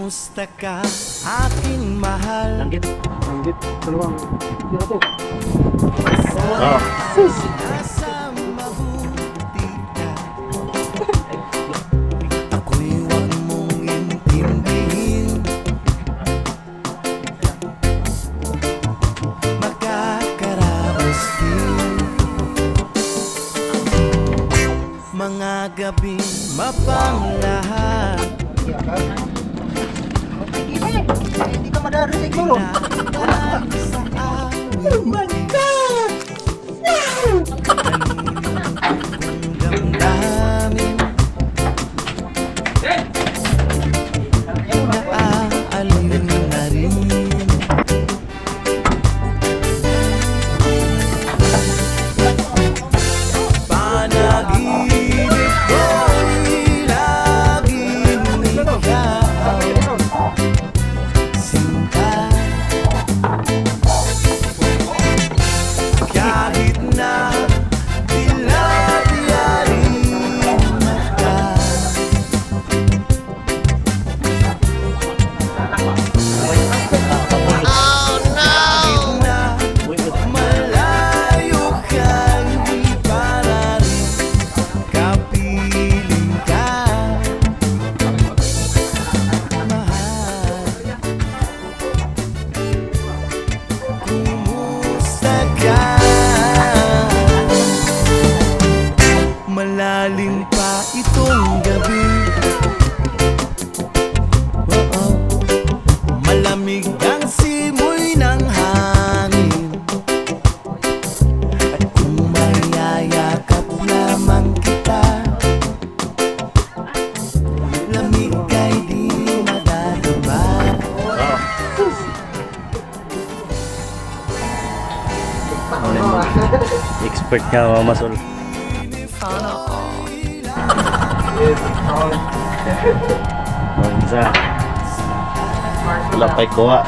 Kumusta ka, aking mahal? Langgit. Dalawang. Dito to. Nasa mabuti ka. Ako'y huwag mong intindihin. Magkakaraos din. Mga gabi mapanglahat. Hindi ka madarinig mo. Oh my God! Damdamin naaalin na rin. Panaginip ko'y laging ikaw, sinta. Kahit na dilad-yaring mata, kahit na malayo kang para rin kapiling ka, mahal. Kumusta ka? Malalim pa itong gabi. Oo, malamig ang simoy ng hangin. At kung mayayakap lamang kita, lamig ay di madadama. Expert nga Mama Sol. Isa. Wala pa'y kuha.